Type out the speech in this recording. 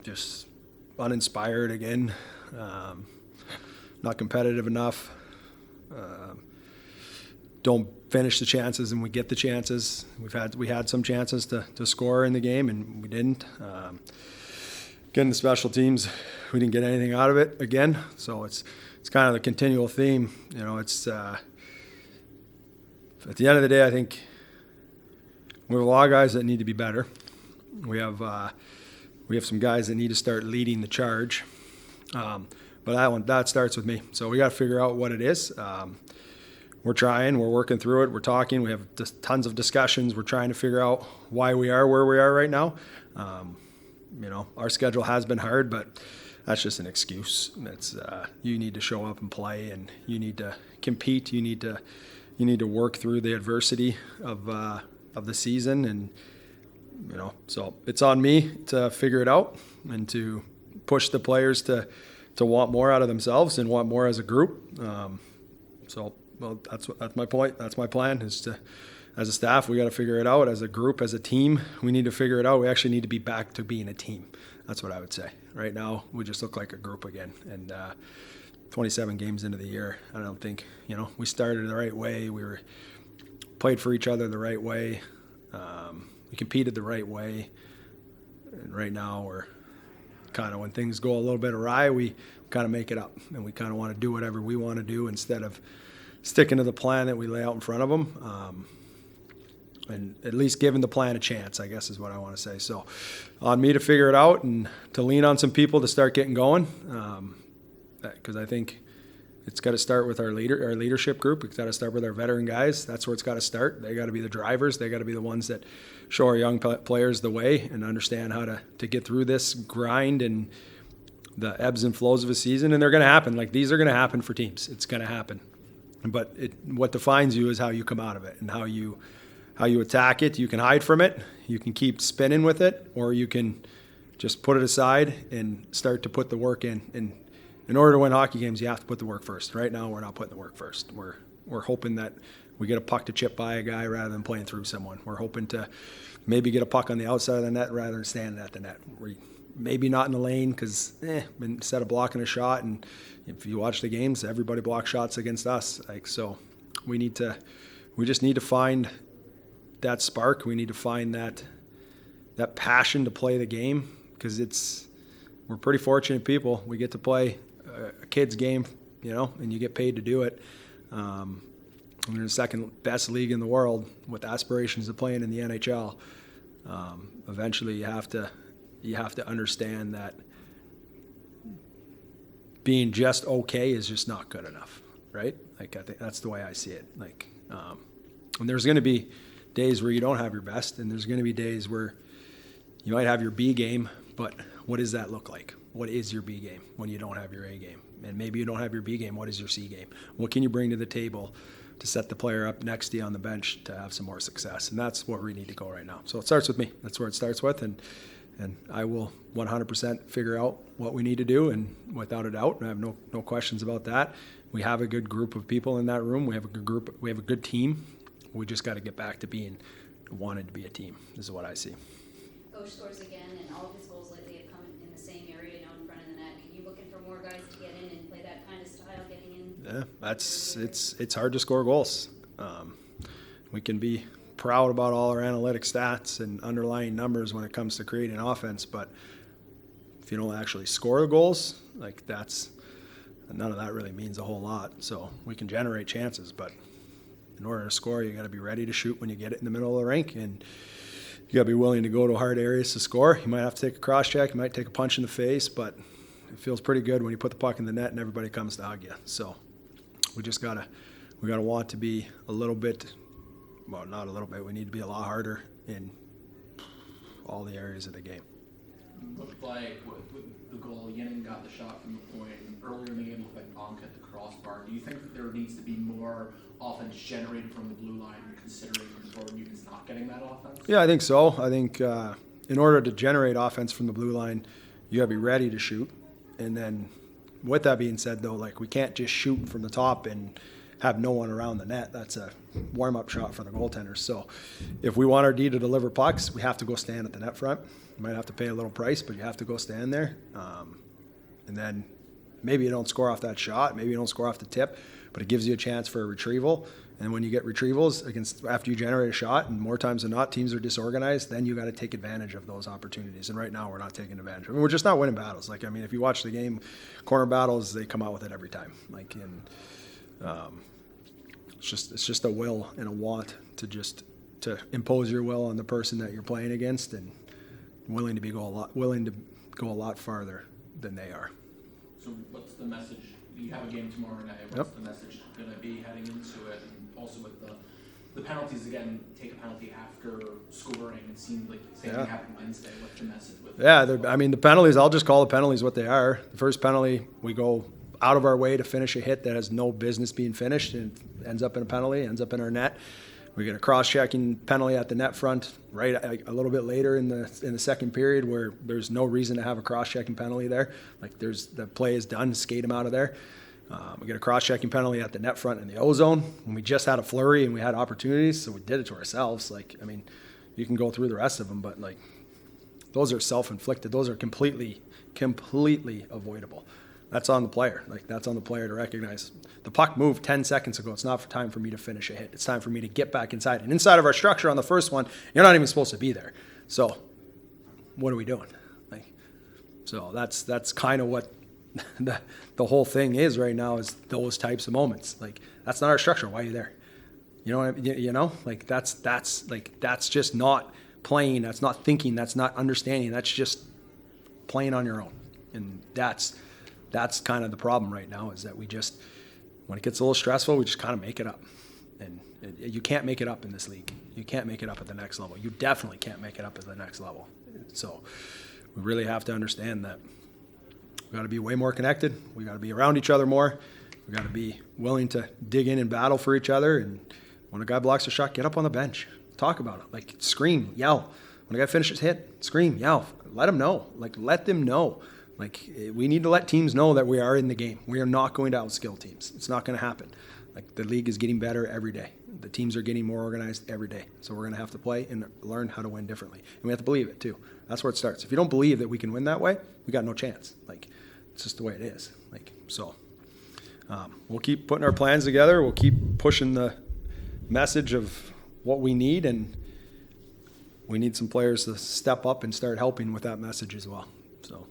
Just uninspired again. Not competitive enough. Don't finish the chances, and we get the chances. We had some chances to score in the game, and we didn't. Getting the special teams, we didn't get anything out of it again. So it's kind of the continual theme. It's at the end of the day, I think we have a lot of guys that need to be better. We have some guys that need to start leading the charge. But that starts with me. So we got to figure out what it is. We're trying. We're working through it. We're talking. We have tons of discussions. We're trying to figure out why we are where we are right now. Our schedule has been hard, but that's just an excuse. It's you need to show up and play, and you need to compete. You need to work through the adversity of the season, and so it's on me to figure it out and to push the players to want more out of themselves and want more as a group. That's my point. That's my plan, is to, as a staff, we got to figure it out. As a group, as a team, we need to figure it out. We actually need to be back to being a team. That's what I would say. Right now, we just look like a group again. And 27 games into the year, I don't think, we started the right way. We played for each other the right way. We competed the right way. And right now, we're kind of, when things go a little bit awry, we kind of make it up. And we kind of want to do whatever we want to do instead of sticking to the plan that we lay out in front of them. And at least giving the plan a chance, I guess, is what I want to say. So on me to figure it out and to lean on some people to start getting going, because I think it's got to start with our leadership group. It's got to start with our veteran guys. That's where it's got to start. They got to be the drivers. They got to be the ones that show our young players the way and understand how to get through this grind and the ebbs and flows of a season. And they're going to happen. Like, these are going to happen for teams. It's going to happen. But what defines you is how you come out of it and how you attack it. You can hide from it. You can keep spinning with it, or you can just put it aside and start to put the work in. And in order to win hockey games, you have to put the work first. Right now, we're not putting the work first. We're hoping that we get a puck to chip by a guy rather than playing through someone. We're hoping to maybe get a puck on the outside of the net rather than standing at the net. Maybe not in the lane because instead of blocking a shot, and if you watch the games, everybody blocks shots against us. So we just need to find that spark. We need to find that passion to play the game, because we're pretty fortunate people. We get to play a kid's game, and you get paid to do it. We're in the second best league in the world with aspirations of playing in the NHL. Eventually, you have to understand that being just okay is just not good enough, right? I think that's the way I see it. And there's going to be days where you don't have your best, and there's going to be days where you might have your B game, but what does that look like? What is your B game when you don't have your A game? And maybe you don't have your B game. What is your C game? What can you bring to the table to set the player up next to you on the bench to have some more success? And that's where we need to go right now. So it starts with me. That's where it starts with, and I will 100% figure out what we need to do, and without a doubt, I have no questions about that. We have a good group of people in that room. We have a good group. We have a good team. We just got to get back to being wanted to be a team. This is what I see. Coach scores again, and all of his goals lately have come in the same area, in front of the net. Are you looking for more guys to get in and play that kind of style, getting in? Yeah, it's hard to score goals. We can be proud about all our analytic stats and underlying numbers when it comes to creating offense, but if you don't actually score the goals, none of that really means a whole lot. So we can generate chances, but in order to score, you got to be ready to shoot when you get it in the middle of the rink, and you got to be willing to go to hard areas to score. You might have to take a cross check, you might take a punch in the face, but it feels pretty good when you put the puck in the net and everybody comes to hug you. So we gotta want to be a little bit, well, not a little bit. We need to be a lot harder in all the areas of the game. Looked like with the goal, Yennin got the shot from the point. Earlier in the game, looked like Bonk at the crossbar. Do you think that there needs to be more offense generated from the blue line, considering Jordan Newton's not getting that offense? Yeah, I think so. I think in order to generate offense from the blue line, you got to be ready to shoot. And then with that being said, though, we can't just shoot from the top and have no one around the net, that's a warm-up shot for the goaltenders. So if we want our D to deliver pucks, we have to go stand at the net front. You might have to pay a little price, but you have to go stand there. And then maybe you don't score off that shot, maybe you don't score off the tip, but it gives you a chance for a retrieval. And when you get retrievals after you generate a shot, and more times than not, teams are disorganized, then you got to take advantage of those opportunities. And right now, we're not taking advantage. I mean, we're just not winning battles. Like, I mean, if you watch the game, corner battles, they come out with it every time. Like, it's just a will and a want to impose your will on the person that you're playing against, and willing to go a lot farther than they are. So what's the message? You have a game tomorrow night. What's the message going to be heading into it? And also with the penalties, again, take a penalty after scoring. It seemed like the same thing happened Wednesday. What's the message with the penalties, I'll just call the penalties what they are. The first penalty, we go out of our way to finish a hit that has no business being finished, and it ends up in a penalty, ends up in our net. We get a cross-checking penalty at the net front right a little bit later in the second period, where there's no reason to have a cross-checking penalty there. Like, the play is done, skate him out of there. We get a cross-checking penalty at the net front in the O-zone when we just had a flurry and we had opportunities, so we did it to ourselves. Like, I mean, you can go through the rest of them, but like, those are self-inflicted. Those are completely avoidable. That's on the player. Like, that's on the player to recognize. The puck moved 10 seconds ago. It's not time for me to finish a hit. It's time for me to get back inside. And inside of our structure on the first one, you're not even supposed to be there. So what are we doing? Like, so that's kind of what the whole thing is right now, is those types of moments. Like, that's not our structure. Why are you there? You know what I mean? You know, like, that's just not playing. That's not thinking. That's not understanding. That's just playing on your own. And that's kind of the problem right now, is that we just, when it gets a little stressful, we just kind of make it up. And you can't make it up in this league. You can't make it up at the next level. You definitely can't make it up at the next level. So we really have to understand that we got to be way more connected. We got to be around each other more. We got to be willing to dig in and battle for each other. And when a guy blocks a shot, get up on the bench. Talk about it. Like, scream, yell. When a guy finishes hit, scream, yell. Let them know. Like, let them know. Like, we need to let teams know that we are in the game. We are not going to outskill teams. It's not going to happen. Like, the league is getting better every day. The teams are getting more organized every day. So we're going to have to play and learn how to win differently. And we have to believe it too. That's where it starts. If you don't believe that we can win that way, we got no chance. Like, it's just the way it is. Like, so we'll keep putting our plans together. We'll keep pushing the message of what we need, and we need some players to step up and start helping with that message as well. So.